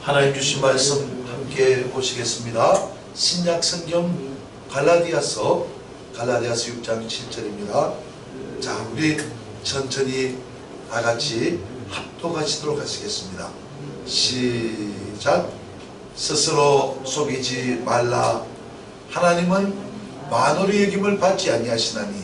하나님 주신 말씀 함께 보시겠습니다. 신약 성경 갈라디아서 6장 7절입니다. 자, 우리 천천히 다 같이 합독하시도록 하시겠습니다. 시작. 스스로 속이지 말라. 하나님은 만월의 여김을 받지 아니하시나니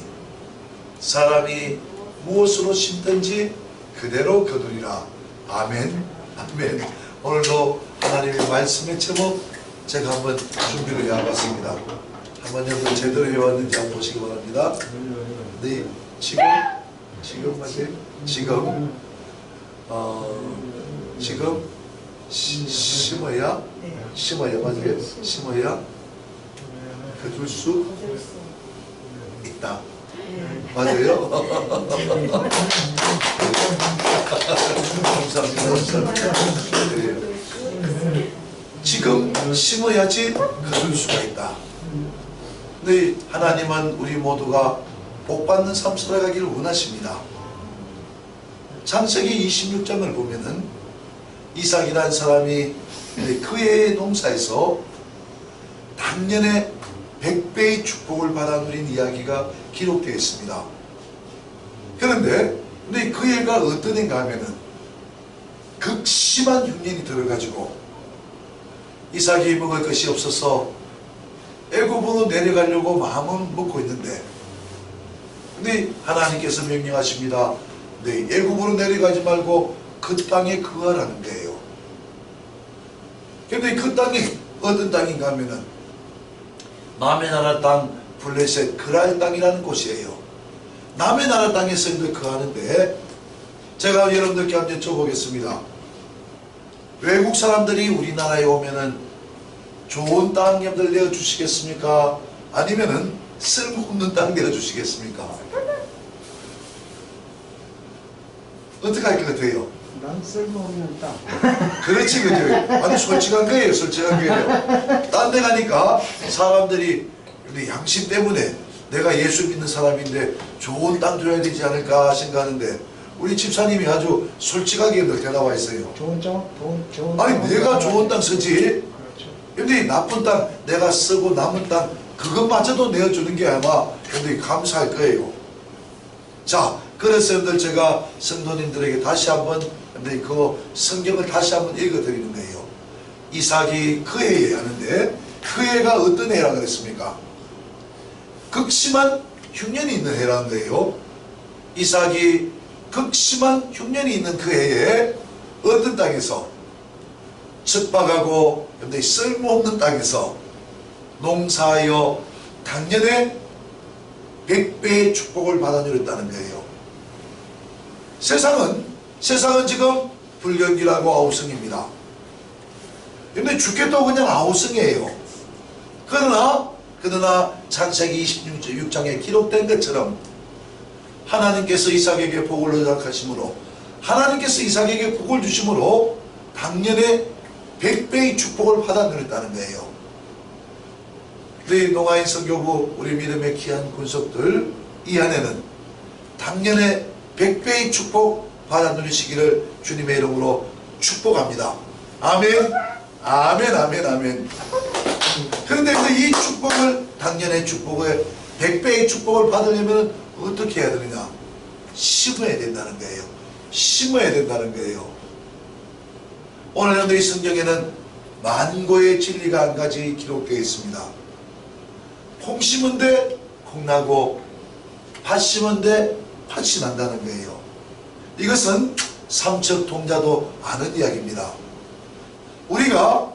사람이 무엇으로 심든지 그대로 거두리라. 아멘. 아멘. 오늘도 하나님의 말씀의 제목 제가 한번 준비를 해왔습니다. 한번 여러분 제대로 해왔는지 한번 보시기 바랍니다. 네, 지금 맞아요? 지금 심어야 맞아요? 심어야 거둘 수 있다. 맞아요? 감사합니다. 지금 심어야지 거둘 수가 있다. 네, 하나님은 우리 모두가 복받는 삶 살아가기를 원하십니다. 창세기 26장을 보면은 이삭이라는 사람이 그의 농사에서 당년에 100배의 축복을 받아 누린 이야기가 기록되어 있습니다. 그런데 그 애가 어떤 애인가 하면은 극심한 흉년이 들어가지고 이삭이 먹을 것이 없어서 애굽으로 내려가려고 마음은 먹고 있는데 근데 하나님께서 명령하십니다. 네, 애굽으로 내려가지 말고 그 땅에 거하라는 거예요. 그런데 그 땅이 어떤 땅인가 하면은 남의 나라 땅 블레셋 그랄 땅이라는 곳이에요. 남의 나라 땅에서 거하는데 제가 여러분들께 한번 여쭤보겠습니다. 외국 사람들이 우리나라에 오면은 좋은 땅 여러분들 내어주시겠습니까? 아니면은 쓸모없는 땅 내어주시겠습니까? 어떻게 할 것 같아요? 난 쓸모없는 땅. 그렇지, 그죠? 아니, 솔직한 거예요, 솔직한 거예요. 딴 데 가니까 사람들이 양심 때문에 내가 예수 믿는 사람인데 좋은 땅 줘야 되지 않을까 생각하는데 우리 집사님이 아주 솔직하게 대답하 있어요. 좋은 땅? 좋은 아니, 땅. 내가 좋은 땅 쓰지. 그렇죠. 근데 나쁜 땅 내가 쓰고 남은 땅 그것마저도 내어주는 게 아마 굉장히 감사할 거예요. 자, 그래서 여러분들 제가 성도님들에게 다시 한번 그 성경을 다시 한번 읽어드리는 거예요. 이삭이 그 해에 하는데 그 해가 어떤 해라 그랬습니까? 극심한 흉년이 있는 해라는 거예요. 이삭이 극심한 흉년이 있는 그 해에 어떤 땅에서 척박하고 쓸모없는 땅에서 농사하여 당년에 100배의 축복을 받아 누렸다는 거예요. 세상은 지금 불경기라고 아우성입니다. 근데 죽겠다고 그냥 아우성이에요. 그러나 창세기 26장에 기록된 것처럼 하나님께서 이삭에게 복을 허락하심으로 하나님께서 이삭에게 복을 주심으로 당년에 100배의 축복을 받아 누렸다는 거예요. 우리 농아인 선교부 우리 믿음의 귀한 군속들 이 안에는 당년에 100배의 축복 받아 누리시기를 주님의 이름으로 축복합니다. 아멘. 아멘. 아멘. 아멘. 그런데 이 축복을 당년의 축복을 100배의 축복을 받으려면 어떻게 해야 되느냐? 심어야 된다는 거예요. 심어야 된다는 거예요. 오늘 이 성경에는 만고의 진리가 한 가지 기록되어 있습니다. 콩 심은데 콩 나고 팥 심은데 팥이 난다는 거예요. 이것은 삼척동자도 아는 이야기입니다. 우리가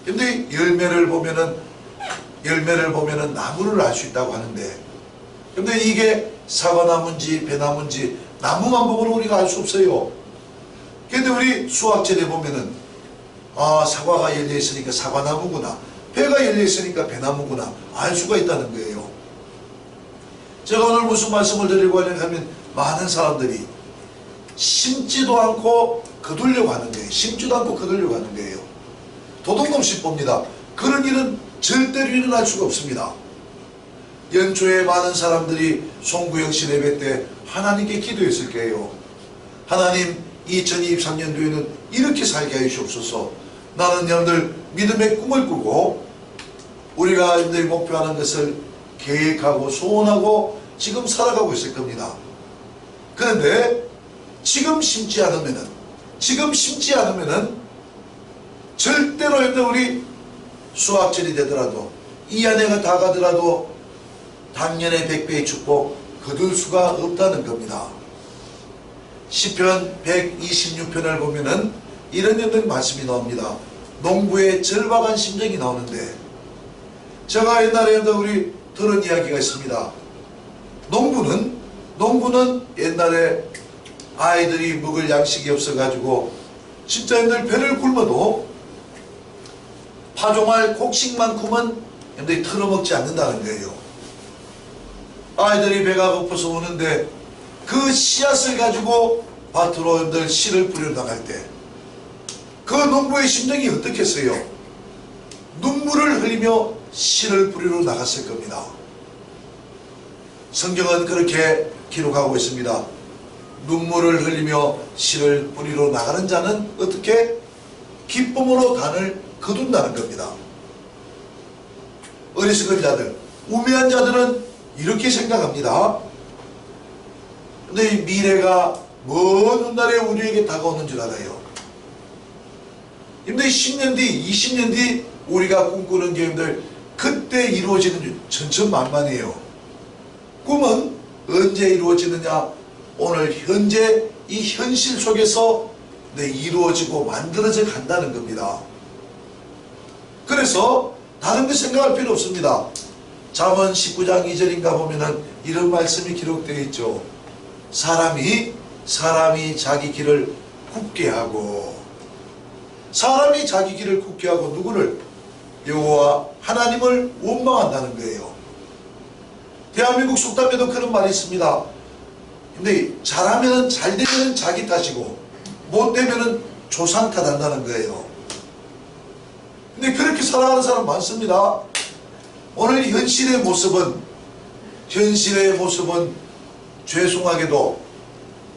근데 열매를 보면은 나무를 알 수 있다고 하는데 근데 이게 사과나무인지 배나무인지 나무만 보고는 우리가 알 수 없어요. 근데 우리 수학책에 보면은 사과가 열려 있으니까 사과나무구나, 배가 열려 있으니까 배나무구나 알 수가 있다는 거예요. 제가 오늘 무슨 말씀을 드리고 하면 많은 사람들이 심지도 않고 거두려고 하는 거예요. 심지도 않고 거두려고 하는 거예요. 도둑놈 봅니다. 그런 일은 절대로 일어날 수가 없습니다. 연초에 많은 사람들이 송구영 씨 예배 때 하나님께 기도했을 거예요. 하나님 2023년도에는 이렇게 살게 하시옵소서. 나는 여러분들 믿음의 꿈을 꾸고 우리가 여러분들이 목표하는 것을 계획하고 소원하고 지금 살아가고 있을 겁니다. 그런데 지금 심지 않으면은 절대로 여러분들 우리 수확철이 되더라도 이 안에가 다 가더라도 당년의 100배의 축복 거둘 수가 없다는 겁니다. 시편 126편을 보면은 이런 여러분 말씀이 나옵니다. 농부의 절박한 심정이 나오는데 제가 옛날에 여러분들 우리 들은 이야기가 있습니다. 농부는 옛날에 아이들이 먹을 양식이 없어가지고 진짜 여러분들 배를 굶어도 파종할 곡식만큼은 여러분들이 털어먹지 않는다는 거예요. 아이들이 배가 고파서 오는데 그 씨앗을 가지고 밭으로 여러분들 씨를 뿌려 나갈 때 그 농부의 심정이 어떻겠어요? 눈물을 흘리며 씨를 뿌리러 나갔을 겁니다. 성경은 그렇게 기록하고 있습니다. 눈물을 흘리며 씨를 뿌리러 나가는 자는 어떻게? 기쁨으로 단을 거둔다는 겁니다. 어리석은 자들, 우매한 자들은 이렇게 생각합니다. 근데 이 미래가 먼 훗날에 우리에게 다가오는 줄 알아요. 근데 10년 뒤, 20년 뒤 우리가 꿈꾸는 게 여러분들 그때 이루어지는 줄 천천만만이에요. 꿈은 언제 이루어지느냐? 오늘 현재 이 현실 속에서 이루어지고 만들어져 간다는 겁니다. 그래서 다른 거 생각할 필요 없습니다. 잠언 19장 2절인가 보면은 이런 말씀이 기록되어 있죠. 사람이 자기 길을 굽게 하고 누구를? 여호와 하나님을 원망한다는 거예요. 대한민국 속담에도 그런 말이 있습니다. 근데 잘하면 잘 되면 자기 탓이고 못 되면 조상 탓한다는 거예요. 근데 그렇게 살아가는 사람 많습니다. 오늘 현실의 모습은 죄송하게도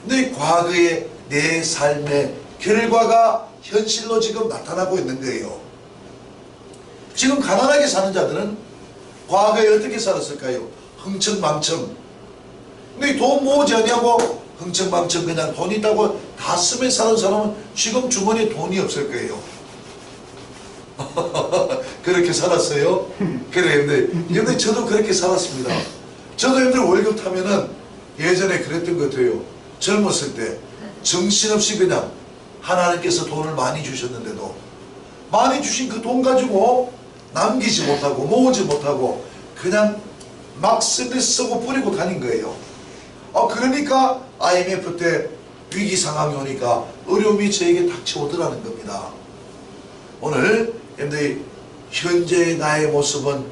내 과거의 내 삶의 결과가 현실로 지금 나타나고 있는 거예요. 지금 가난하게 사는 자들은 과거에 어떻게 살았을까요? 흥청망청. 근데 돈 모으지 않냐고 흥청망청 그냥 돈 있다고 다 쓰며 사는 사람은 지금 주머니에 돈이 없을 거예요. 그렇게 살았어요? 그래, 근데 저도 그렇게 살았습니다. 저도 여러분들 월급 타면은 예전에 그랬던 것 같아요. 젊었을 때 정신없이 그냥 하나님께서 돈을 많이 주셨는데도 많이 주신 그 돈 가지고 남기지 못하고 모으지 못하고 그냥 막 쓰고 뿌리고 다닌 거예요. 그러니까 IMF 때 위기 상황이 오니까 어려움이 저에게 닥쳐오더라는 겁니다. 오늘 여러분들이 현재의 나의 모습은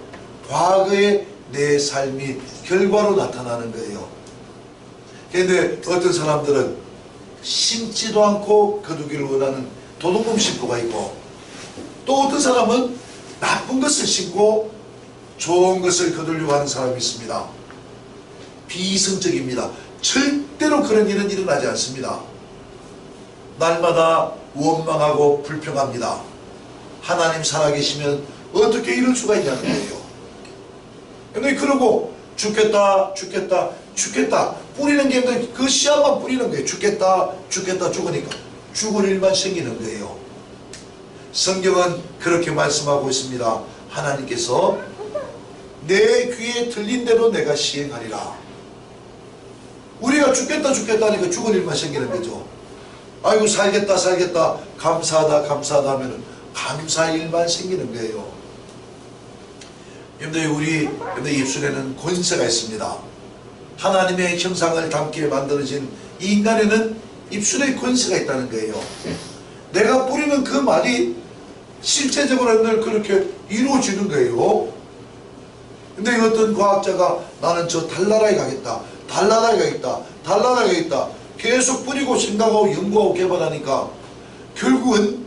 과거의 내 삶이 결과로 나타나는 거예요. 그런데 어떤 사람들은 심지도 않고 거두기를 원하는 도둑놈 심고가 있고 또 어떤 사람은 나쁜 것을 심고 좋은 것을 거두려고 하는 사람이 있습니다. 비이성적입니다. 절대로 그런 일은 일어나지 않습니다. 날마다 원망하고 불평합니다. 하나님 살아계시면 어떻게 이럴 수가 있냐는 거예요. 근데 그러고 죽겠다 뿌리는 게 그 씨앗만 뿌리는 거예요. 죽겠다 죽으니까 죽을 일만 생기는 거예요. 성경은 그렇게 말씀하고 있습니다. 하나님께서 내 귀에 들린 대로 내가 시행하리라. 우리가 죽겠다 하니까 죽을 일만 생기는 거죠. 아이고 살겠다 감사하다 하면은 감사할 일만 생기는 거예요. 여러분들 우리 입술에는 권세가 있습니다. 하나님의 형상을 담게 만들어진 이 인간에는 입술에 권세가 있다는 거예요. 내가 뿌리는 그 말이 실제적으로 그렇게 이루어지는 거예요. 근데 어떤 과학자가 나는 저 달나라에 가겠다 계속 뿌리고 생각하고 연구하고 개발하니까 결국은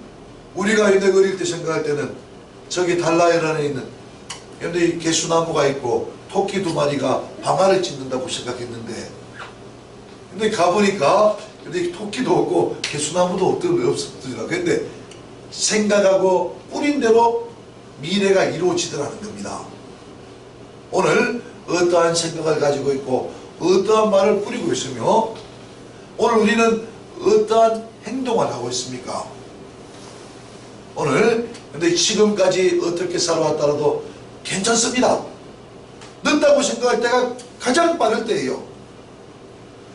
우리가 어릴 때 생각할 때는 저기 달나라에 있는 여러분들 개수나무가 있고 토끼 2마리가 방아를 찢는다고 생각했는데 근데 가보니까 토끼도 없고 개수나무도 없더라. 근데 생각하고 뿌린 대로 미래가 이루어지더라는 겁니다. 오늘 어떠한 생각을 가지고 있고 어떠한 말을 뿌리고 있으며 오늘 우리는 어떠한 행동을 하고 있습니까? 오늘 근데 지금까지 어떻게 살아왔더라도 괜찮습니다. 늦다고 생각할 때가 가장 빠를 때예요.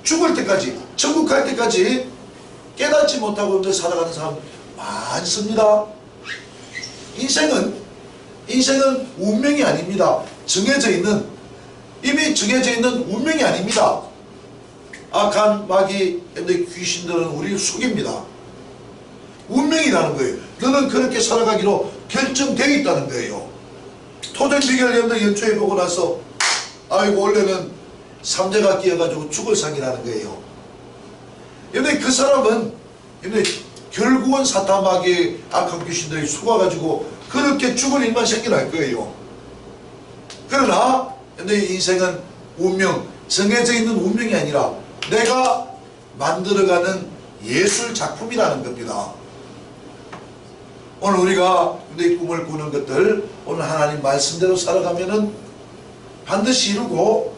죽을 때까지, 천국 갈 때까지 깨닫지 못하고 살아가는 사람 많습니다. 인생은 운명이 아닙니다. 이미 정해져 있는 운명이 아닙니다. 악한 마귀, 귀신들은 우리를 속입니다. 운명이라는 거예요. 너는 그렇게 살아가기로 결정되어 있다는 거예요. 토종비결 연초에 보고 나서 아이고 원래는 삼재가 끼어가지고 죽을 상이라는 거예요. 근데 그 사람은 결국은 사탄 마귀의 악한 귀신들이 속아가지고 그렇게 죽을 일만 생겨날 거예요. 그러나 인생은 운명, 정해져 있는 운명이 아니라 내가 만들어가는 예술 작품이라는 겁니다. 오늘 우리가 꿈을 꾸는 것들 오늘 하나님 말씀대로 살아가면은 반드시 이루고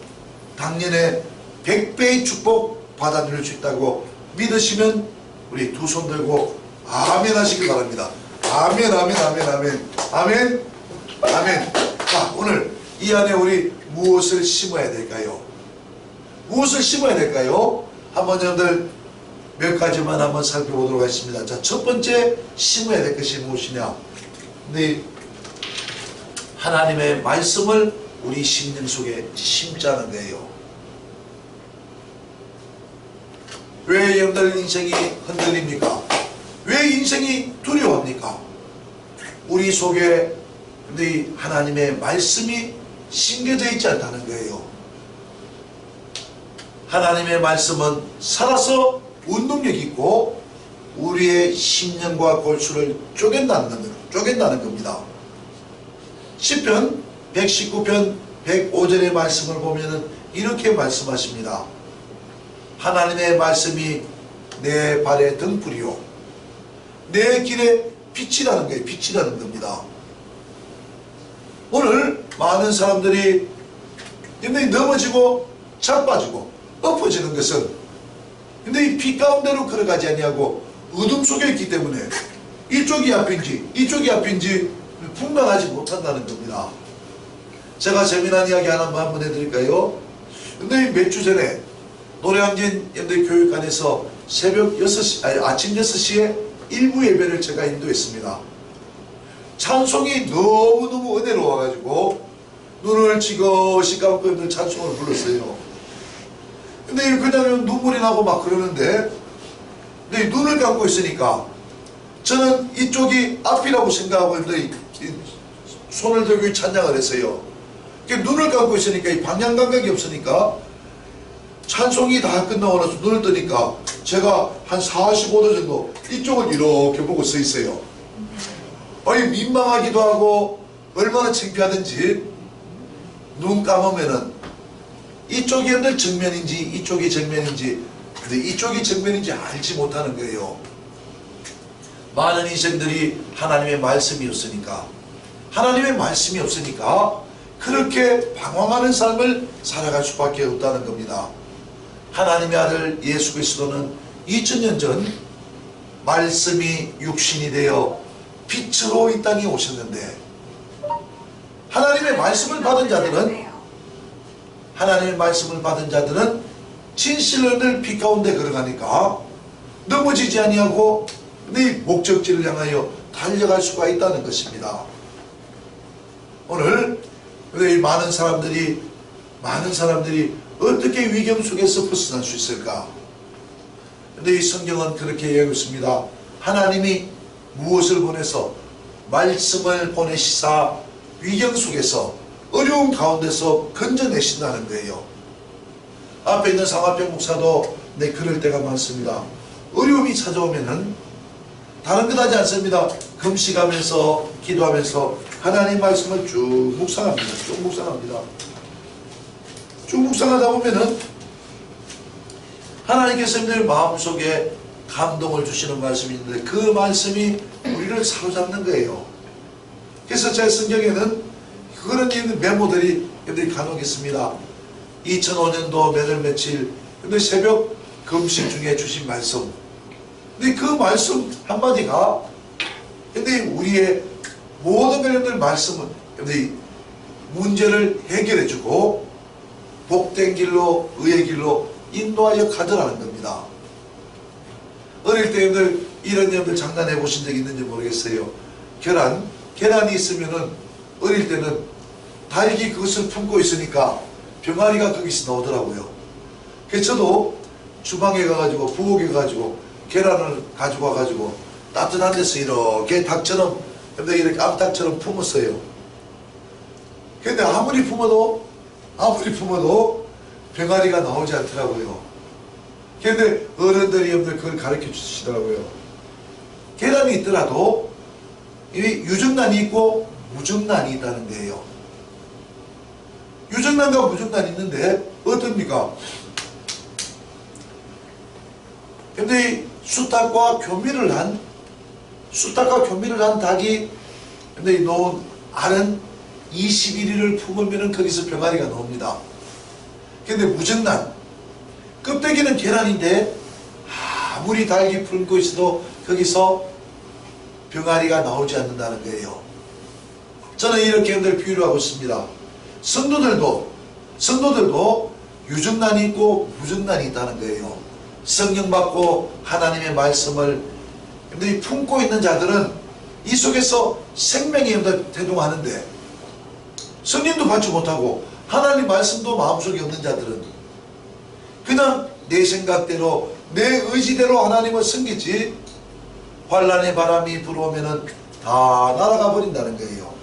당년에 100배의 축복 받아 누릴 수 있다고 믿으시면 우리 두 손 들고 아멘 하시기 바랍니다. 아멘 아멘 아멘 아멘 아멘 아멘. 자, 오늘 이 안에 우리 무엇을 심어야 될까요? 무엇을 심어야 될까요? 한번 여러분들 몇 가지만 한번 살펴보도록 하겠습니다. 자, 첫 번째 심어야 될 것이 무엇이냐? 근데 하나님의 말씀을 우리 심령 속에 심자는 거예요. 왜 여러분들 인생이 흔들립니까? 왜 인생이 두려워합니까? 우리 속에 하나님의 말씀이 심겨져 있지 않다는 거예요. 하나님의 말씀은 살아서 운동력이 있고 우리의 심령과 골수를 쪼갠다는 겁니다. 시편 119편 105절의 말씀을 보면은 이렇게 말씀하십니다. 하나님의 말씀이 내 발의 등불이요 내 길의 빛이라는 거예요. 빛이라는 겁니다. 오늘 많은 사람들이 넘어지고 자빠지고 엎어지는 것은 이 빛 가운데로 걸어가지 아니하고 어둠 속에 있기 때문에 이쪽이 앞인지 분간하지 못한다는 겁니다. 제가 재미난 이야기 하나 한번 해드릴까요? 몇 주 전에 노량진 교육관에서 새벽 6시, 아침 6시에 일부 예배를 제가 인도했습니다. 찬송이 너무너무 은혜로워가지고 눈을 지그시 감고 찬송을 불렀어요. 근데 그냥 눈물이 나고 막 그러는데 눈을 감고 있으니까 저는 이쪽이 앞이라고 생각하고 손을 들고 찬양을 했어요. 눈을 감고 있으니까 이 방향 감각이 없으니까 찬송이 다 끝나고 나서 눈을 뜨니까 제가 한 45도 정도 이쪽을 이렇게 보고 서 있어요. 민망하기도 하고 얼마나 창피하든지 눈 감으면은 이쪽이 정면인지 이쪽이 정면인지 근데 이쪽이 정면인지 알지 못하는 거예요. 많은 인생들이 하나님의 말씀이 없으니까 그렇게 방황하는 삶을 살아갈 수밖에 없다는 겁니다. 하나님의 아들 예수 그리스도는 2000년 전 말씀이 육신이 되어 빛으로 이 땅에 오셨는데 하나님의 말씀을 받은 자들은 진실을 늘 빛 가운데 걸어가니까 넘어지지 아니하고 네 목적지를 향하여 달려갈 수가 있다는 것입니다. 오늘 많은 사람들이 어떻게 위경 속에서 벗어날 수 있을까? 근데 이 성경은 그렇게 이야기하고 있습니다. 하나님이 무엇을 보내서 말씀을 보내시사 위경 속에서 어려운 가운데서 건져내신다는 거예요. 앞에 있는 상화평 목사도 그럴 때가 많습니다. 어려움이 찾아오면은 다른 것 하지 않습니다. 금식하면서 기도하면서 하나님 말씀을 쭉 묵상합니다. 쭉 묵상하다 보면은 하나님께서 여러분들 마음속에 감동을 주시는 말씀이 있는데 그 말씀이 우리를 사로잡는 거예요. 그래서 제 성경에는 그런 메모들이 여러분들이 간혹 있습니다. 2005년도 몇월 며칠 근데 새벽 금식 중에 주신 말씀. 근데 그 말씀 한마디가 근데 우리의 모든 여러분들 말씀은 여러분들이 문제를 해결해주고 복된 길로 의의 길로 인도하여 가더라는 겁니다. 어릴 때 여러분들 이런 여러분들 장난해 보신 적 있는지 모르겠어요. 계란이 있으면은 어릴 때는 달기 그것을 품고 있으니까 병아리가 거기서 나오더라고요. 그래서 저도 주방에 가가지고 부엌에 가가지고 계란을 가지고 와가지고 따뜻한 데서 이렇게 닭처럼 이렇게 암탉처럼 품었어요. 근데 아무리 품어도 병아리가 나오지 않더라고요. 근데 어른들이 그걸 가르쳐 주시더라고요. 계란이 있더라도 이 유정란이 있고 무정란이 있다는 거예요. 유정란과 무정란이 있는데 어떻습니까? 근데 수탉과 교미를 한 닭이 근데 놓은 알은 21일을 품으면 거기서 병아리가 나옵니다. 근데 무정란 껍데기는 계란인데 아무리 달기 품고 있어도 거기서 병아리가 나오지 않는다는 거예요. 저는 이렇게 여러분들 비유를 하고 있습니다. 성도들도 유정란이 있고 무정란이 있다는 거예요. 성령 받고 하나님의 말씀을 여러분들이 품고 있는 자들은 이 속에서 생명이 여러분들 대동하는데 성령도 받지 못하고 하나님 말씀도 마음속에 없는 자들은 그냥 내 생각대로 내 의지대로 하나님을 섬기지 환란의 바람이 불어오면은 다 날아가 버린다는 거예요.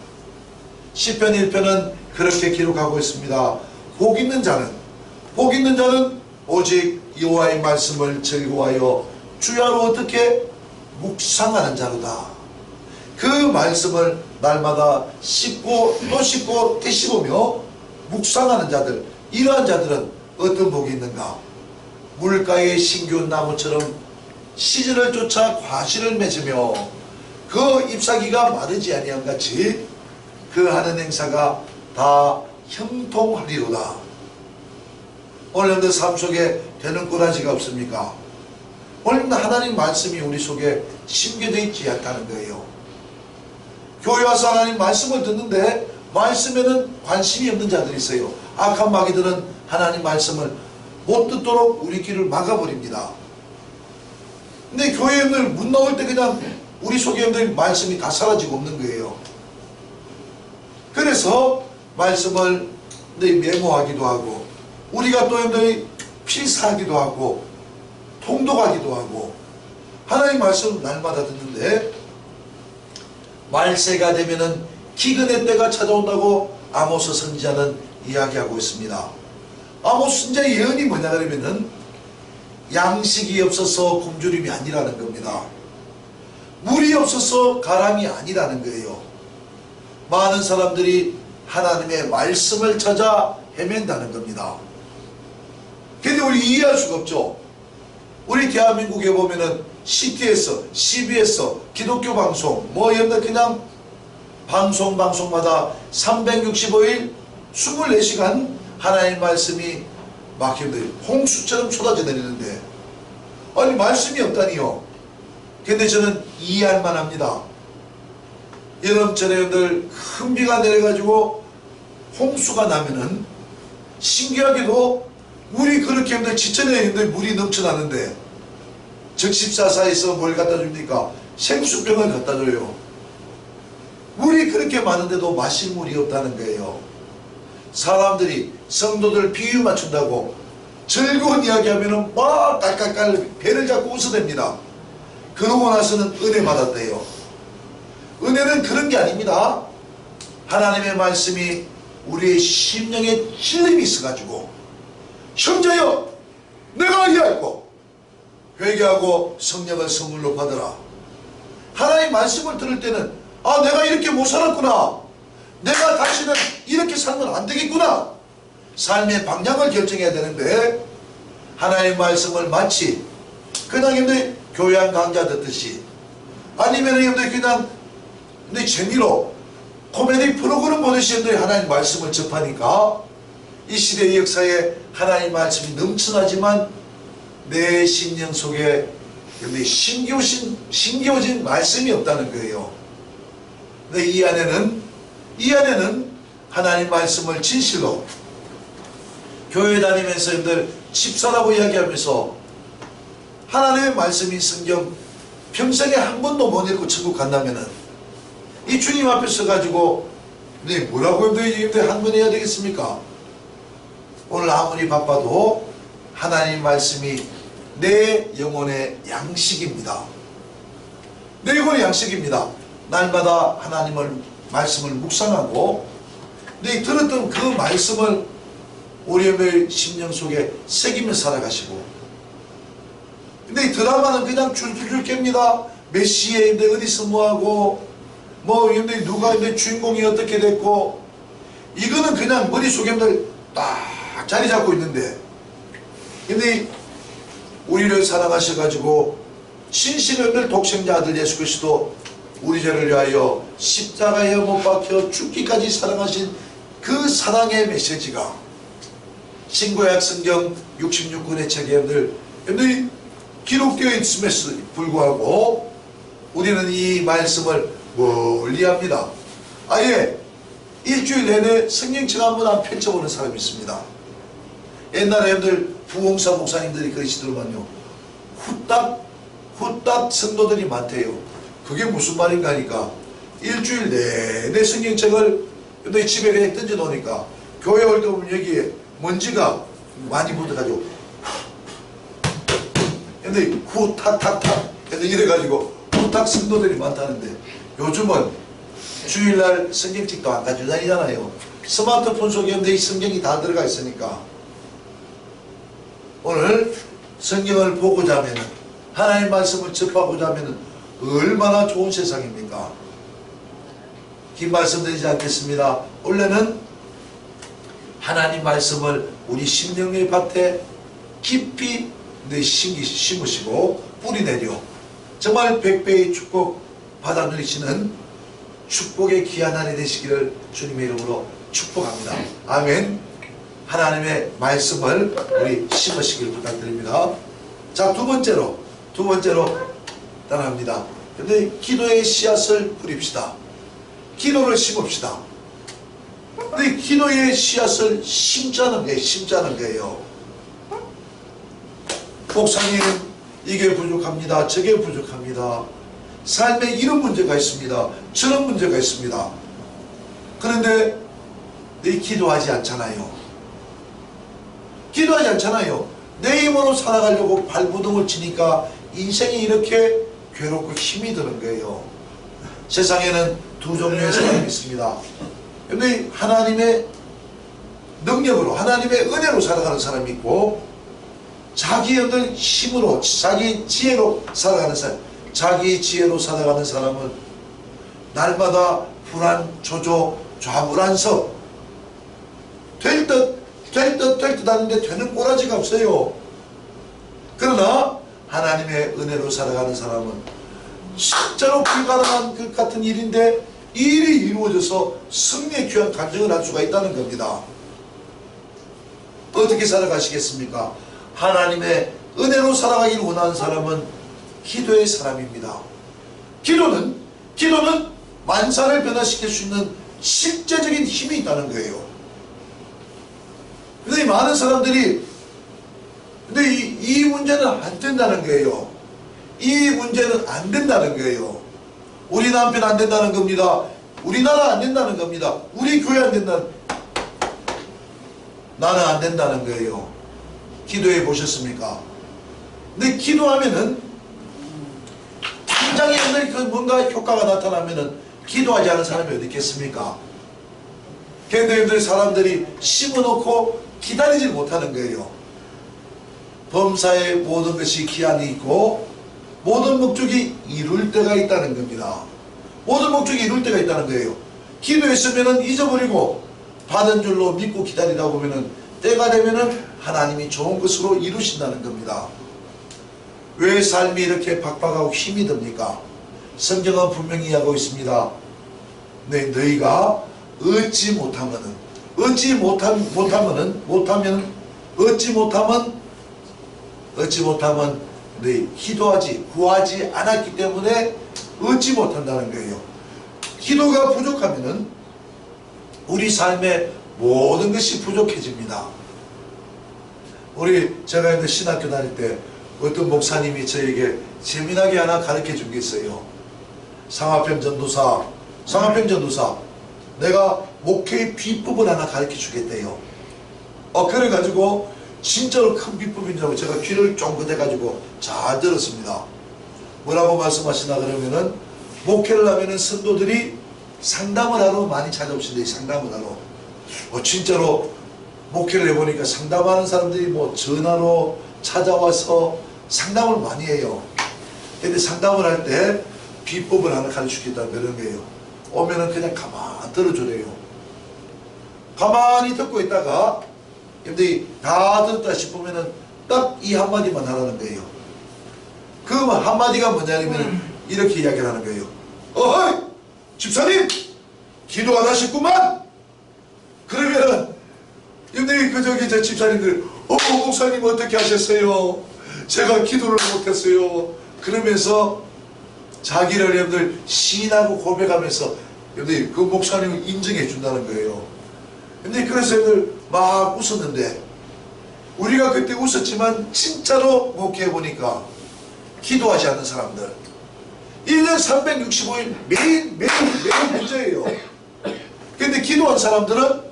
시편 1편은 그렇게 기록하고 있습니다. 복 있는 자는 오직 여호와의 말씀을 즐거워하여 주야로 어떻게 묵상하는 자로다. 그 말씀을 날마다 씹고 또 씹고 또 씹으며 묵상하는 자들, 이러한 자들은 어떤 복이 있는가? 물가의 신기운 나무처럼 시절을 쫓아 과실을 맺으며 그 잎사귀가 마르지 아니한 같이 그 하는 행사가 다 형통하리로다. 오늘도 삶 속에 되는 꼬라지가 없습니까? 오늘도 하나님 말씀이 우리 속에 심겨져 있지 않다는 거예요. 교회 와서 하나님 말씀을 듣는데 말씀에는 관심이 없는 자들이 있어요. 악한 마귀들은 하나님 말씀을 못 듣도록 우리 귀를 막아버립니다. 근데 교회에 문 나올 때 그냥 우리 속에 있는 말씀이 다 사라지고 없는 거예요. 그래서 말씀을 메모하기도 하고 우리가 또 필사하기도 하고 통독하기도 하고 하나님 말씀을 날마다 듣는데 말세가 되면은 기근의 때가 찾아온다고 아모스 선지자는 이야기하고 있습니다. 아모스 선지자의 예언이 뭐냐 그러면은 양식이 없어서 굶주림이 아니라는 겁니다. 물이 없어서 가람이 아니라는 거예요. 많은 사람들이 하나님의 말씀을 찾아 헤맨다는 겁니다. 근데 우리 이해할 수가 없죠. 우리 대한민국에 보면은 CT에서, CBS, 기독교 방송, 그냥 방송마다 365일 24시간 하나님의 말씀이 막 홍수처럼 쏟아져 내리는데 아니 말씀이 없다니요. 근데 저는 이해할 만합니다. 여름철에 큰 비가 내려가지고 홍수가 나면은 신기하게도 물이 그렇게 지천에 물이 넘쳐나는데 적십사사에서 뭘 갖다 줍니까? 생수병을 갖다 줘요. 물이 그렇게 많은데도 마실 물이 없다는 거예요. 사람들이 성도들 비유 맞춘다고 즐거운 이야기하면은 막 깔깔깔 배를 잡고 웃어댑니다. 그러고 나서는 은혜 받았대요. 은혜는 그런 게 아닙니다. 하나님의 말씀이 우리의 심령에 찔림이 있어가지고 형제여 내가 이해했고 회개하고 성령을 선물로 받으라. 하나님의 말씀을 들을 때는 내가 이렇게 못 살았구나. 내가 다시는 이렇게 살면 안 되겠구나. 삶의 방향을 결정해야 되는데 하나님의 말씀을 마치 그냥 교양 강좌 듣듯이 아니면 여러분들 그냥 근데 재미로 코미디 프로그램 보듯이 여러분들이 하나님 말씀을 접하니까 이 시대의 역사에 하나님 말씀이 넘쳐나지만 내 심령 속에 여러분들이 신겨진 말씀이 없다는 거예요. 근데 이 안에는 하나님 말씀을 진실로 교회 다니면서 여러분들 집사라고 이야기하면서 하나님의 말씀인 성경 평생에 한 번도 못 읽고 천국 간다면은 이 주님 앞에 서가지고 네 뭐라고 여러분들 한 번 해야 되겠습니까? 오늘 아무리 바빠도 하나님 말씀이 내 영혼의 양식입니다. 내 영혼의 양식입니다. 날마다 하나님을 말씀을 묵상하고 내 들었던 그 말씀을 우리의 심령 속에 새기며 살아가시고 근데 이 드라마는 그냥 줄줄줄 깹니다. 메시에 어디서 뭐하고 뭐 누가 주인공이 어떻게 됐고 이거는 그냥 머릿속에 딱 자리 잡고 있는데 근데 우리를 사랑하셔가지고 신실을 독생자 아들 예수 그리스도 우리 죄를 위하여 십자가에 못 박혀 죽기까지 사랑하신 그 사랑의 메시지가 신구약 성경 66권의 책에 여러분들이 기록되어 있음에도 불구하고 우리는 이 말씀을 멀리합니다. 아예 일주일 내내 성경책 한번 안 펼쳐보는 사람이 있습니다. 옛날에 여러분들 부흥사 목사님들이 그러시더만요. 후딱 성도들이 많대요. 그게 무슨 말인가 하니까 일주일 내내 성경책을 여러분들 집에 그냥 던져 놓으니까 교회 올 때 보면 여기에 먼지가 많이 묻어가지고 근데 후탁탁탁 이래가지고 후탁 성도들이 많다는데 요즘은 주일날 성경책도 안 가지고 다니잖아요. 스마트폰 속에 이 성경이 다 들어가 있으니까 오늘 성경을 보고자 하면 하나님 말씀을 접하고자 하면 얼마나 좋은 세상입니까? 긴 말씀 드리지 않겠습니다. 원래는 하나님 말씀을 우리 심령의 밭에 깊이 심으시고 뿌리내려 정말 백배의 축복 받아 누리시는 축복의 귀한 날이 되시기를 주님의 이름으로 축복합니다. 아멘. 하나님의 말씀을 우리 심으시길 부탁드립니다. 자, 두 번째로 따라합니다. 근데 기도의 씨앗을 뿌립시다. 기도를 심읍시다. 근데 기도의 씨앗을 심자는 거예요. 목사님, 이게 부족합니다. 저게 부족합니다. 삶에 이런 문제가 있습니다. 저런 문제가 있습니다. 그런데 내 기도하지 않잖아요. 내 힘으로 살아가려고 발버둥을 치니까 인생이 이렇게 괴롭고 힘이 드는 거예요. 세상에는 두 종류의 사람이 있습니다. 근데 하나님의 능력으로 하나님의 은혜로 살아가는 사람이 있고 자기의 힘으로 자기 지혜로 살아가는 사람. 자기 지혜로 살아가는 사람은 날마다 불안, 조조, 좌불안석 될 듯 하는데 되는 꼬라지가 없어요. 그러나 하나님의 은혜로 살아가는 사람은 진짜로 불가능한 것 같은 일인데 이 일이 이루어져서 승리의 귀한 간증을 할 수가 있다는 겁니다. 어떻게 살아가시겠습니까? 하나님의 은혜로 살아가기를 원하는 사람은 기도의 사람입니다. 기도는 만사를 변화시킬 수 있는 실제적인 힘이 있다는 거예요. 근데 많은 사람들이 근데 이 문제는 안 된다는 거예요. 이 문제는 안 된다는 거예요. 우리 남편 안 된다는 겁니다. 우리나라 안 된다는 겁니다. 우리 교회 안 된다는 나는 안 된다는 거예요. 기도해 보셨습니까? 근데 기도하면은 당장에 뭔가 효과가 나타나면은 기도하지 않은 사람이 어디 있겠습니까? 그런데 사람들이 심어놓고 기다리지 못하는 거예요. 범사의 모든 것이 기한이 있고 모든 목적이 이룰 때가 있다는 겁니다. 모든 목적이 이룰 때가 있다는 거예요. 기도했으면은 잊어버리고 받은 줄로 믿고 기다리다 보면은 때가 되면은 하나님이 좋은 것으로 이루신다는 겁니다. 왜 삶이 이렇게 박박하고 힘이 듭니까? 성경은 분명히 이야기하고 있습니다. 네, 너희가 얻지 못하면 너희 구하지 않았기 때문에 얻지 못한다는 거예요. 기도가 부족하면은 우리 삶의 모든 것이 부족해집니다. 제가 있는 신학교 다닐 때 어떤 목사님이 저에게 재미나게 하나 가르쳐 준 게 있어요. 상하편 전도사, 내가 목회의 비법을 하나 가르쳐 주겠대요. 그래가지고 진짜로 큰 비법인 줄 알고 제가 귀를 쫑긋해가지고 잘 들었습니다. 뭐라고 말씀하시나 그러면은, 목회를 하면은 성도들이 상담을 하러 많이 찾아오신대요. 상담을 하러. 진짜로 목회를 해보니까 상담하는 사람들이 전화로 찾아와서 상담을 많이 해요. 근데 상담을 할 때 비법을 하나 가르치겠다 그런 거예요. 오면은 그냥 가만히 들어주래요. 가만히 듣고 있다가 여러분들이 다 들었다 싶으면은 딱 이 한마디만 하라는 거예요. 그 한마디가 뭐냐면 이렇게 이야기를 하는 거예요. 어이! 집사님! 기도 안 하셨구만! 그러면은 여러분들이 저 집사님들 목사님 어떻게 하셨어요? 제가 기도를 못했어요. 그러면서 자기를 여러분들 시인하고 고백하면서 여러분들 그 목사님을 인정해 준다는 거예요. 근데 그래서 여러분들 막 웃었는데, 우리가 그때 웃었지만 진짜로 목회해 보니까 기도하지 않는 사람들 1년 365일 매일 문제예요. 근데 기도한 사람들은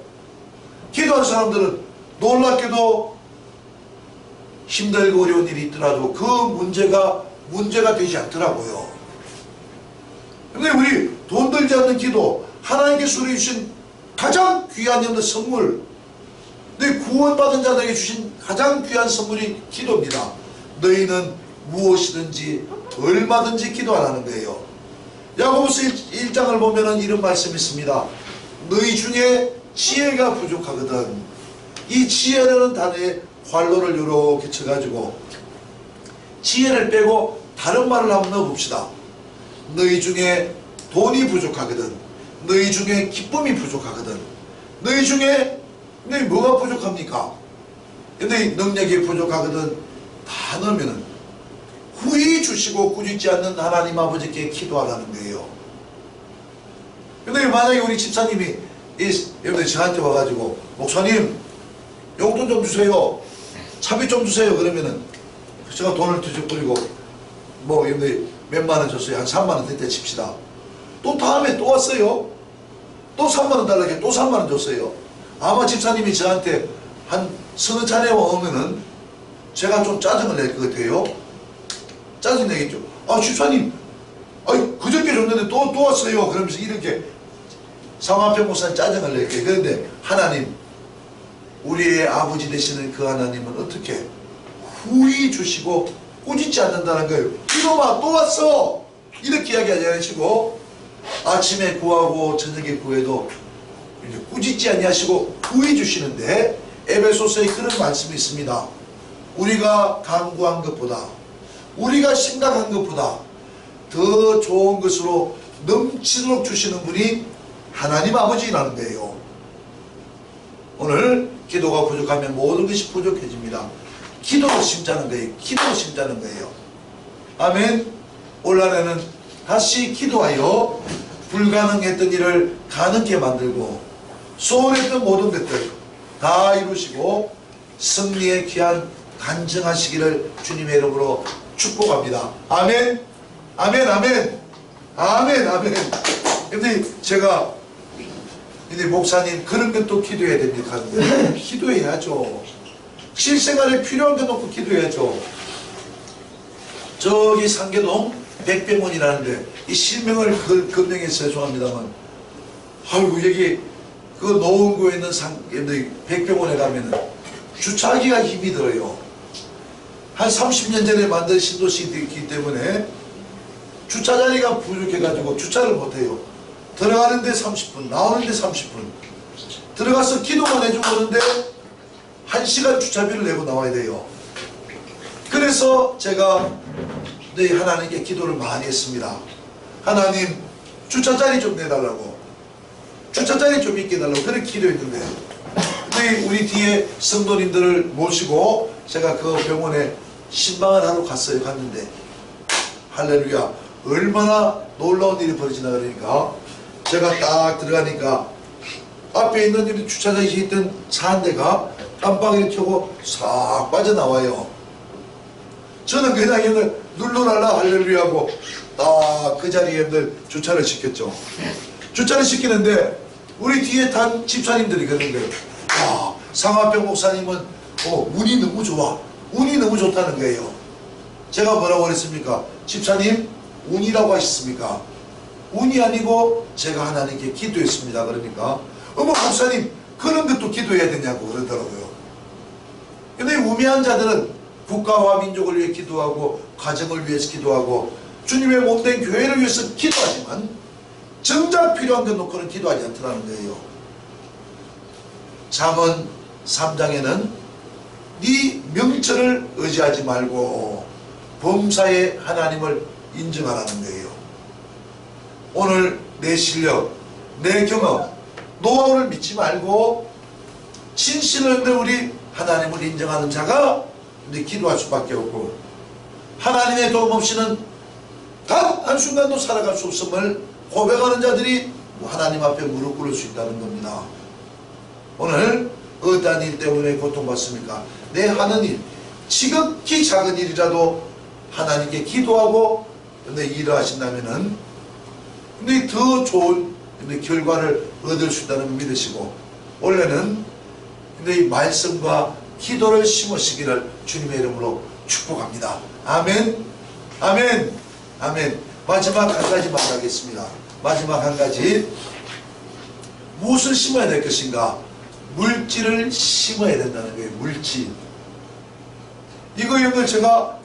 놀랍게도 힘들고 어려운 일이 있더라도 그 문제가 되지 않더라고요. 근데 우리 돈 들지 않는 기도, 하나님께 수리해 주신 가장 귀한 선물, 내 구원받은 자들에게 주신 가장 귀한 선물이 기도입니다. 너희는 무엇이든지 얼마든지 기도하라는 거예요. 야고보서 1장을 보면은 이런 말씀이 있습니다. 너희 중에 지혜가 부족하거든. 이 지혜라는 단어에 활로를 이렇게 쳐가지고 지혜를 빼고 다른 말을 한번 넣어봅시다. 너희 중에 돈이 부족하거든. 너희 중에 기쁨이 부족하거든. 너희 중에 뭐가 부족합니까? 너희 능력이 부족하거든. 다 넣으면은 후히 주시고 꾸짖지 않는 하나님 아버지께 기도하라는 거예요. 근데 만약에 우리 집사님이 여러분들 저한테 와가지고 목사님 용돈 좀 주세요, 차비 좀 주세요 그러면은 제가 돈을 뒤적거리고 여러분들 몇만원 줬어요. 한 3만원 됐다 칩시다. 또 다음에 또 왔어요. 또 3만원 달라고 또 3만원 줬어요. 아마 집사님이 저한테 한 서너 차례 오면은 제가 좀 짜증을 낼 것 같아요. 짜증 내겠죠. 집사님 그저께 줬는데 또 왔어요. 그러면서 이렇게 상하편 목사님 짜증을 낼게요. 그런데 하나님, 우리의 아버지 되시는 그 하나님은 어떻게 후히 주시고 꾸짖지 않는다는 거예요. 이놈아 또 왔어! 이렇게 이야기하지 않으시고 아침에 구하고 저녁에 구해도 꾸짖지 아니하시고 후히 주시는데, 에베소서에 그런 말씀이 있습니다. 우리가 간구한 것보다, 우리가 심각한 것보다 더 좋은 것으로 넘치도록 주시는 분이 하나님 아버지라는 거예요. 오늘 기도가 부족하면 모든 것이 부족해집니다. 기도로 심자는 거예요. 기도로 심자는 거예요. 아멘. 올 한해는 다시 기도하여 불가능했던 일을 가능케 만들고 소원했던 모든 것들 다 이루시고 승리의 귀한 간증하시기를 주님의 이름으로 축복합니다. 아멘. 아멘. 아멘. 아멘. 아멘. 근데 제가 목사님 그런 것도 기도해야 됩니까? 기도해야죠. 실생활에 필요한 거 놓고 기도해야죠. 저기 상계동 백병원이라는데 이 실명을 금명해서 죄송합니다만, 아이고 여기 그 노원구에 있는 백병원에 가면은 주차하기가 힘이 들어요. 한 30년 전에 만든 신도시이기 때문에 주차 자리가 부족해가지고 주차를 못해요. 들어가는데 30분, 나오는데 30분. 들어가서 기도만 해주고 오는데 1시간 주차비를 내고 나와야 돼요. 그래서 제가 하나님께 기도를 많이 했습니다. 하나님 주차자리 좀 내달라고, 주차자리 좀 있게 해달라고 그렇게 기도했는데, 근데 우리 뒤에 성도님들을 모시고 제가 그 병원에 신방을 하러 갔어요. 갔는데 할렐루야, 얼마나 놀라운 일이 벌어지나. 그러니까 제가 딱 들어가니까 앞에 있는 이 주차장에 있던 차 한 대가 깜빡이를 켜고 싹 빠져나와요. 저는 그냥 얘를 눌러달라 할렐루야 하고 딱 그 자리에 주차를 시켰죠. 주차를 시키는데 우리 뒤에 탄 집사님들이 그러는 거예요. 와, 상화병 목사님은 운이 너무 좋아, 운이 너무 좋다는 거예요. 제가 뭐라고 그랬습니까? 집사님, 운이라고 하셨습니까? 운이 아니고 제가 하나님께 기도했습니다. 그러니까 어머 목사님, 그런 것도 기도해야 되냐고 그러더라고요. 근데 우매한 자들은 국가와 민족을 위해 기도하고 가정을 위해서 기도하고 주님의 몸된 교회를 위해서 기도하지만 정작 필요한 것 놓고는 기도하지 않더라는 거예요. 잠언 3장에는 네 명철을 의지하지 말고 범사에 하나님을 인정하라는 거예요. 오늘 내 실력, 내 경험, 노하우를 믿지 말고 진실을 우리 하나님을 인정하는 자가 기도할 수밖에 없고, 하나님의 도움 없이는 단 한순간도 살아갈 수 없음을 고백하는 자들이 하나님 앞에 무릎 꿇을 수 있다는 겁니다. 오늘 어떠한 일 때문에 고통받습니까? 내 하는 일, 지극히 작은 일이라도 하나님께 기도하고 일을 하신다면은 더 좋은 결과를 얻을 수 있다는 걸 믿으시고, 원래는 이 말씀과 기도를 심으시기를 주님의 이름으로 축복합니다. 아멘, 아멘, 아멘. 마지막 한 가지만 하겠습니다. 마지막 한 가지. 무엇을 심어야 될 것인가? 물질을 심어야 된다는 거예요. 물질. 이거 여러분들 제가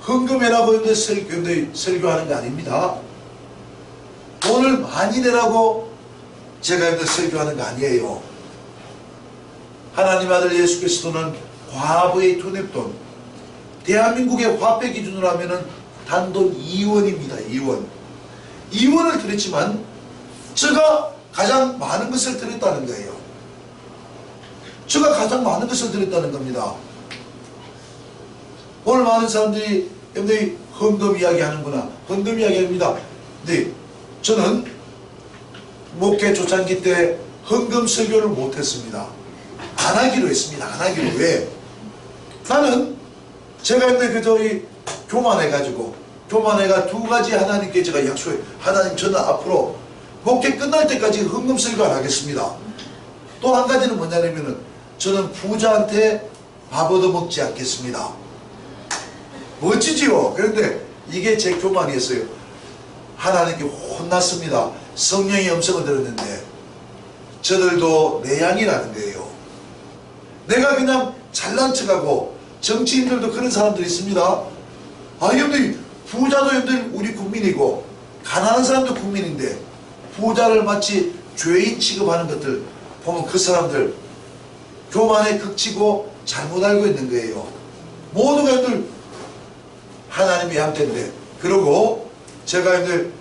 헌금해라고 설교하는 게 아닙니다. 돈을 많이 내라고 제가 여러분들 설교하는 거 아니에요. 하나님 아들 예수 그리스도는 과부의 투nep돈, 대한민국의 화폐 기준으로 하면은 단돈 2원입니다. 2원. 2원을 드렸지만 제가 가장 많은 것을 드렸다는 거예요. 제가 가장 많은 것을 드렸다는 겁니다. 오늘 많은 사람들이 여러분들이 헌금 이야기 하는구나, 헌금 이야기 합니다. 네, 저는 목회 초창기 때 헌금 설교를 못했습니다. 안 하기로 했습니다. 안 하기로. 왜? 나는 제가 근데 저희 교만해가지고, 교만해가 두 가지 하나님께 제가 약속해. 하나님, 저는 앞으로 목회 끝날 때까지 헌금 설교 안 하겠습니다. 또 한 가지는 뭐냐면은 저는 부자한테 밥 얻어먹지 않겠습니다. 멋지지요? 그런데 이게 제 교만이었어요. 하나님께 혼났습니다. 성령의 음성을 들었는데 저들도 내 양이라는 거예요. 내가 그냥 잘난 척하고, 정치인들도 그런 사람들이 있습니다. 여러분들 부자도 여러분들 우리 국민이고 가난한 사람도 국민인데 부자를 마치 죄인 취급하는 것들 보면 그 사람들 교만에 극치고 잘못 알고 있는 거예요. 모두가 여러분들 하나님의 양떼인데, 그러고 제가 여러분들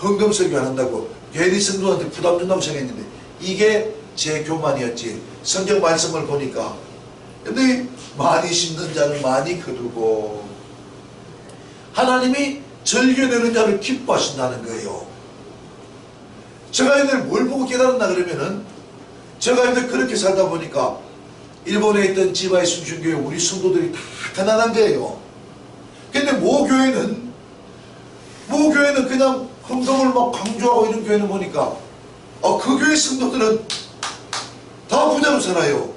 헌금 설교 안 한다고 괜히 성도한테 부담 준다고 생각했는데 이게 제 교만이었지. 성경 말씀을 보니까 근데 많이 심는 자는 많이 거두고 하나님이 절겨내는 자를 기뻐하신다는 거예요. 제가 옛날에 뭘 보고 깨달았나 그러면은, 제가 옛날에 그렇게 살다 보니까 일본에 있던 지바이 순순교회 우리 성도들이 다 가난한 거예요. 근데 모 교회는 그냥 헌금을 막 강조하고 이런 교회는 보니까 그 교회 성도들은 다 부자로 살아요.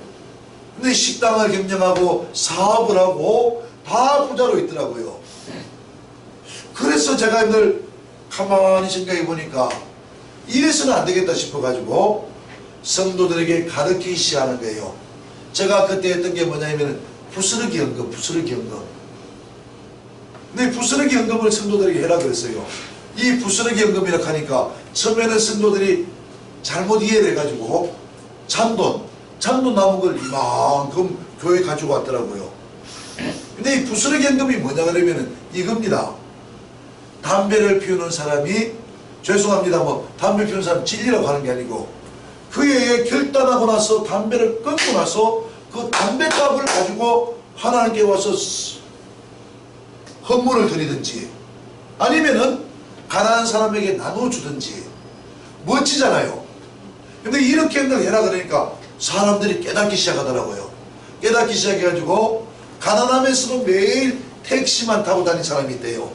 근데 식당을 경영하고 사업을 하고 다 부자로 있더라고요. 그래서 제가 늘 가만히 생각해 보니까 이래서는 안 되겠다 싶어가지고 성도들에게 가르치기 시작하는 거예요. 제가 그때 했던 게 뭐냐면 부스러기 헌금, 부스러기 헌금. 근데 부스러기 헌금을 성도들에게 해라 그랬어요. 이 부스러기 헌금이라고 하니까 처음에는 성도들이 잘못 이해를 해가지고 잔돈 남은 걸 이만큼 교회 가지고 왔더라고요. 근데 이 부스러기 헌금이 뭐냐 그러면은 이겁니다. 담배를 피우는 사람이, 죄송합니다, 뭐 담배 피우는 사람 진리라고 하는 게 아니고, 그에 결단하고 나서 담배를 끊고 나서 그 담배값을 가지고 하나님께 와서 헌물을 드리든지 아니면은 가난한 사람에게 나눠주든지 멋지잖아요. 근데 이렇게 해라 그러니까 사람들이 깨닫기 시작하더라고요. 깨닫기 시작해가지고 가난하면서도 매일 택시만 타고 다니는 사람이 있대요.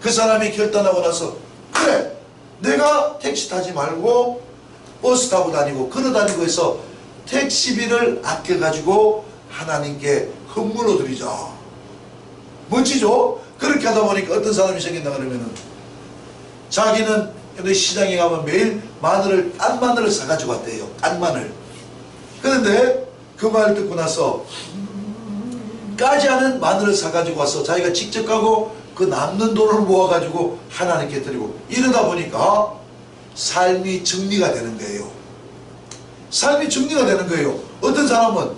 그 사람이 결단하고 나서 그래, 내가 택시 타지 말고 버스 타고 다니고 걸어다니고 해서 택시비를 아껴가지고 하나님께 헌물로 드리자. 멋지죠? 그렇게 하다 보니까 어떤 사람이 생긴다 그러면은 자기는 시장에 가면 매일 마늘을, 깐 마늘을 사가지고 왔대요. 깐 마늘. 그런데 그 말을 듣고 나서 까지 않은 마늘을 사가지고 와서 자기가 직접 가고 그 남는 돈을 모아가지고 하나님께 드리고, 이러다 보니까 삶이 정리가 되는 거예요. 삶이 정리가 되는 거예요. 어떤 사람은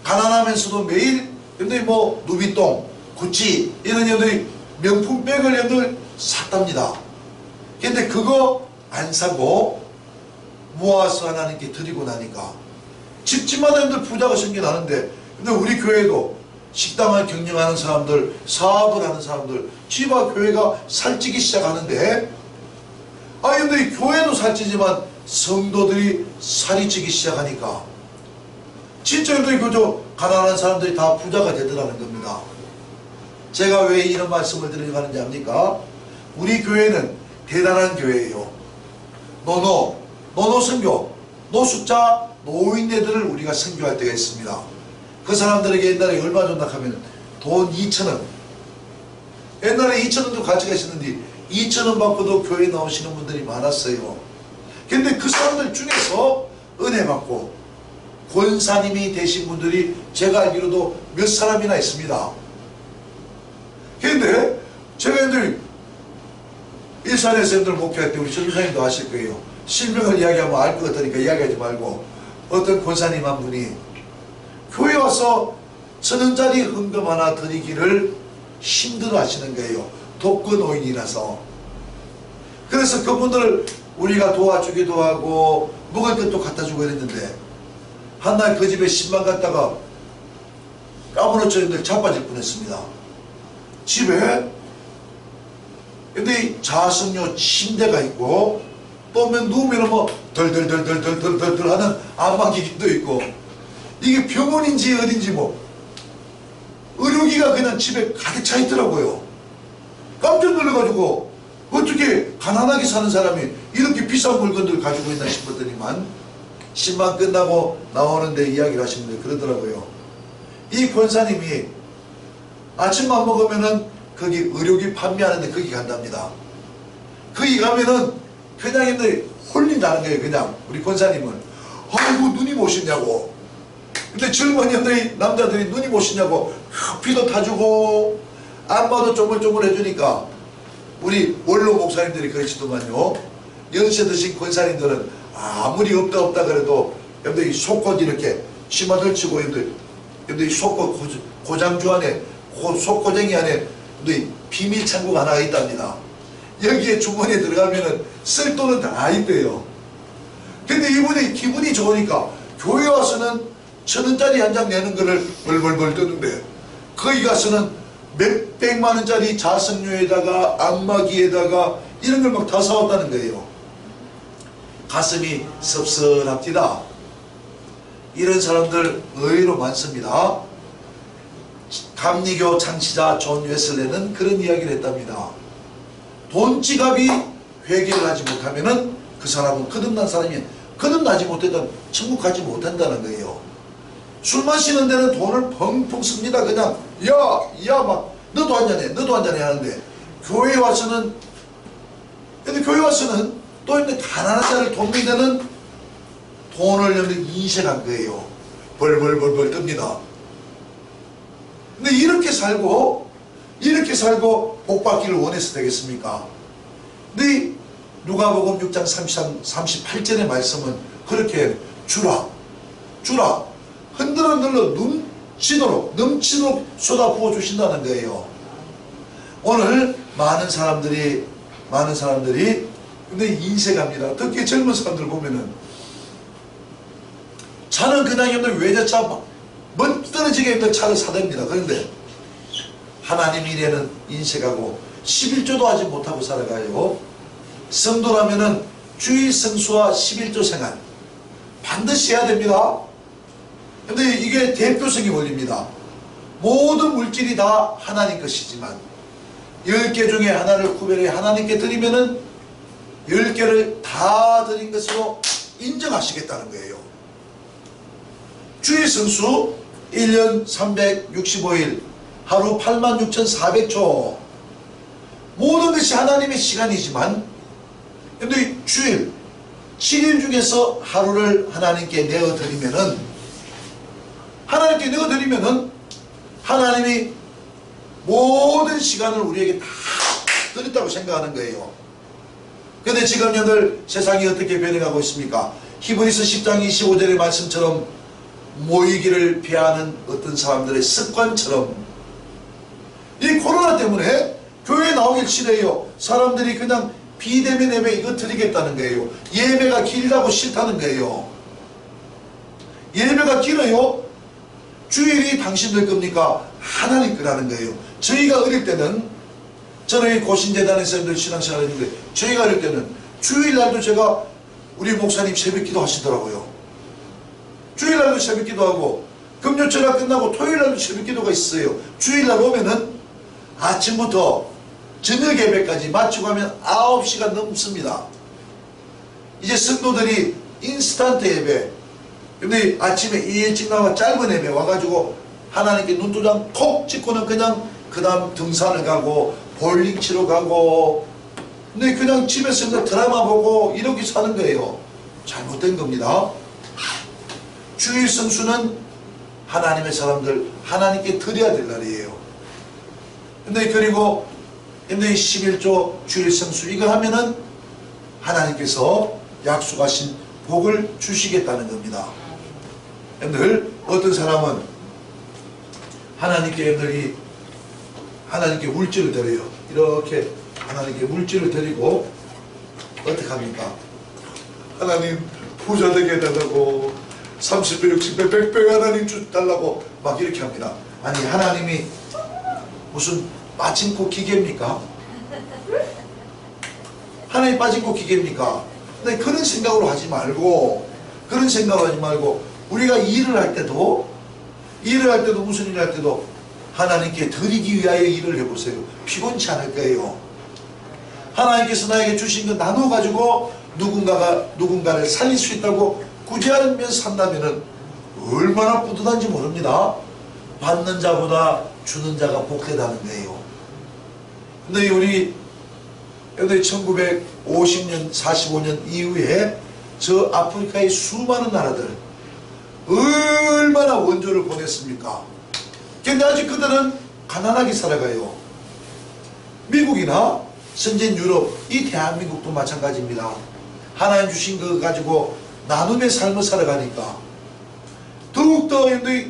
가난하면서도 매일 여러분들이 뭐 누비똥, 구찌 이런 여러분들이 명품 백을 여러분들 샀답니다. 근데 그거 안 사고 모아서 하나님께 드리고 나니까 집집마다 여러분들 부자가 생겨나는데, 근데 우리 교회도 식당을 경영하는 사람들, 사업을 하는 사람들, 집 앞 교회가 살찌기 시작하는데, 여러분들이 교회도 살찌지만 성도들이 살이 찌기 시작하니까 진짜 여러분들이 그저 가난한 사람들이 다 부자가 되더라는 겁니다. 제가 왜 이런 말씀을 드리려고 하는지 압니까? 우리 교회는 대단한 교회예요. 노노 선교, 노숙자, 노인네들을 우리가 선교할 때가 있습니다. 그 사람들에게 옛날에 얼마 줬나 하면 돈 2,000원. 옛날에 2,000원도 가치가 있었는데 2,000원 받고도 교회에 나오시는 분들이 많았어요. 근데 그 사람들 중에서 은혜 받고 권사님이 되신 분들이 제가 알기로도 몇 사람이나 있습니다. 근데 제가 여러분들 일산에서 여러분들 목회할 때 우리 전도사님도 아실 거예요. 실명을 이야기하면 알 것 같으니까 이야기하지 말고, 어떤 권사님 한 분이 교회 와서 1,000원짜리 헌금 하나 드리기를 힘들어 하시는 거예요. 독거노인이라서. 그래서 그분들 우리가 도와주기도 하고 먹을 것도 갖다 주고 이랬는데, 한날 그 집에 10만 갖다가 까무러쳐 있는데 자빠질 뻔했습니다. 집에 근데 자석료 침대가 있고 또 누우면 뭐 덜덜덜덜덜덜덜 하는 안마기기도 있고, 이게 병원인지 어딘지 뭐 의료기가 그냥 집에 가득 차 있더라고요. 깜짝 놀라가지고 어떻게 가난하게 사는 사람이 이렇게 비싼 물건들을 가지고 있나 싶었더니만, 10만 끝나고 나오는데 이야기를 하시는데 그러더라고요. 이 권사님이 아침만 먹으면은 거기 의료기 판매하는데 거기 간답니다. 거기 가면은 그냥 애들 홀린다는 거예요. 그냥 우리 권사님은 아이고 눈이 멋있냐고. 근데 젊은 애들이, 남자들이 눈이 멋있냐고 피도 타주고 안마도 쪼물쪼물 해주니까 우리 원로 목사님들이 그러시더만요. 연세 드신 권사님들은 아무리 없다 그래도 여러분들 이 속옷 이렇게 치마 걸치고 여러분들 이 속옷 고장주 안에 속고쟁이 안에 비밀 창고가 하나 있답니다. 여기에 주머니에 들어가면은 쓸 돈은 다 있대요. 근데 이분이 기분이 좋으니까 교회 와서는 1,000원짜리 한 장 내는 거를 벌벌벌 뜨는데, 거기 가서는 몇백만 원짜리 자석료에다가 안마기에다가 이런 걸 막 다 사왔다는 거예요. 가슴이 섭섭합니다. 이런 사람들 의외로 많습니다. 감리교 창시자 존 웨슬레는 그런 이야기를 했답니다. 돈 지갑이 회개를 하지 못하면은 그 사람은 거듭난 사람이, 거듭나지 못했던 천국 가지 못한다는 거예요. 술 마시는 데는 돈을 펑펑 씁니다. 그냥 야 막 너도 한잔해 너도 한잔해 하는데, 교회에 와서는, 근데 교회 와서는 또 있는 가난한 자를 돕는 돈을 인색한 거예요. 벌벌벌벌 뜹니다. 근데 이렇게 살고 복 받기를 원해서 되겠습니까? 근데 누가복음 6장 38절의 말씀은 그렇게 주라 흔들어 넘치도록 쏟아 부어 주신다는 거예요. 오늘 많은 사람들이 근데 인색합니다. 특히 젊은 사람들 보면은 차는 그냥 없는 외제차 멋들어지게 없는 차를 사댑니다. 그런데 하나님 일에는 인색하고 11조도 하지 못하고 살아가요. 성도라면은 주일 성수와 11조 생활 반드시 해야 됩니다. 근데 이게 대표성이 원리입니다. 모든 물질이 다 하나님 것이지만 10개 중에 하나를 구별해 하나님께 드리면은 10개를 다 드린 것으로 인정하시겠다는 거예요. 주일 성수 1년 365일 하루 86,400초 모든 것이 하나님의 시간이지만 근데 주일 7일 중에서 하루를 하나님께 내어드리면은 하나님이 모든 시간을 우리에게 다 드렸다고 생각하는 거예요. 근데 지금 여러분들 세상이 어떻게 변해가고 있습니까? 히브리서 10장 25절의 말씀처럼 모이기를 피하는 어떤 사람들의 습관처럼 이 코로나 때문에 교회에 나오길 싫어요. 사람들이 그냥 비대면 예배 이거 드리겠다는 거예요. 예배가 길다고 싫다는 거예요. 예배가 길어요. 주일이 당신들 겁니까? 하나님 거라는 거예요. 저희가 어릴 때는 저는 고신재단에서 신앙생활 했는데 저희가 어릴 때는 주일날도 제가 우리 목사님 새벽기도 하시더라고요. 주일날도 새벽기도 하고 금요철학 끝나고 토요일날도 새벽기도가 있어요. 주일날 오면은 아침부터 저녁 예배까지 마치고 하면 9시가 넘습니다. 이제 성도들이 인스턴트 예배 근데 아침에 일찍 나와 짧은 예배 와가지고 하나님께 눈도장 콕 찍고는 그냥 그 다음 등산을 가고 볼링 치러 가고 근데 그냥 집에서 그냥 드라마 보고 이렇게 사는 거예요. 잘못된 겁니다. 주일 성수는 하나님의 사람들 하나님께 드려야 될 날이에요. 근데 그리고 11조 주일 성수 이거 하면은 하나님께서 약속하신 복을 주시겠다는 겁니다. 늘 어떤 사람은 하나님께 물질을 드려요. 이렇게 하나님께 물질을 드리고 어떻게 합니까? 하나님 부자 되게 해달라고 30배, 60배, 100배 하나님 달라고 막 이렇게 합니다. 아니 하나님이 무슨 빠진코 기계입니까? 하나님 빠진코 기계입니까? 근데 그런 생각으로 하지 말고 우리가 일을 할 때도 무슨 일을 할 때도 하나님께 드리기 위하여 일을 해보세요. 피곤치 않을 거예요. 하나님께서 나에게 주신 거 나눠가지고 누군가를 살릴 수 있다고 구제하면 산다면은 얼마나 뿌듯한지 모릅니다. 받는 자보다 주는 자가 복되다는 거예요. 근데 우리 1950년, 45년 이후에 저 아프리카의 수많은 나라들 얼마나 원조를 보냈습니까? 근데 아직 그들은 가난하게 살아가요. 미국이나 선진 유럽, 이 대한민국도 마찬가지입니다. 하나님 주신 거 가지고 나눔의 삶을 살아가니까 더욱더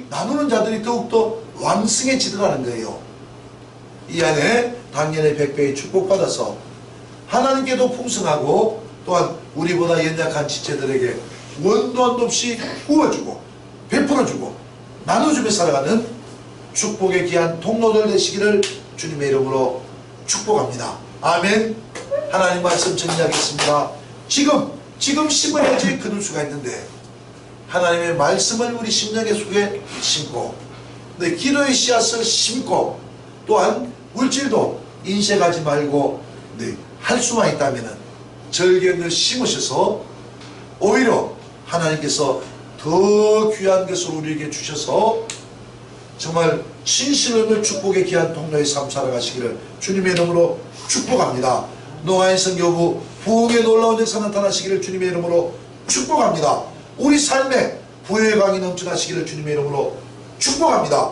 나누는 자들이 더욱더 왕성해지더라는 거예요. 이 안에 당연히 100배의 축복받아서 하나님께도 풍성하고 또한 우리보다 연약한 지체들에게 원도 한도 없이 부어주고 베풀어주고 나눠주며 살아가는 축복의 귀한 통로들 되시기를 주님의 이름으로 축복합니다. 아멘. 하나님 말씀 정리하겠습니다. 지금 심어야지 거둘 수가 있는데 하나님의 말씀을 우리 심령의 속에 심고 기도의 씨앗을 심고 또한 물질도 인색하지 말고 할 수만 있다면 절개를 심으셔서 오히려 하나님께서 더 귀한 것을 우리에게 주셔서 정말 신실함을 축복의 귀한 통로의 삶 살아가시기를 주님의 이름으로 축복합니다. 노아의 성교부 부흥의 놀라운 역사 나타나시기를 주님의 이름으로 축복합니다. 우리 삶에 부의 강이 넘쳐나시기를 주님의 이름으로 축복합니다.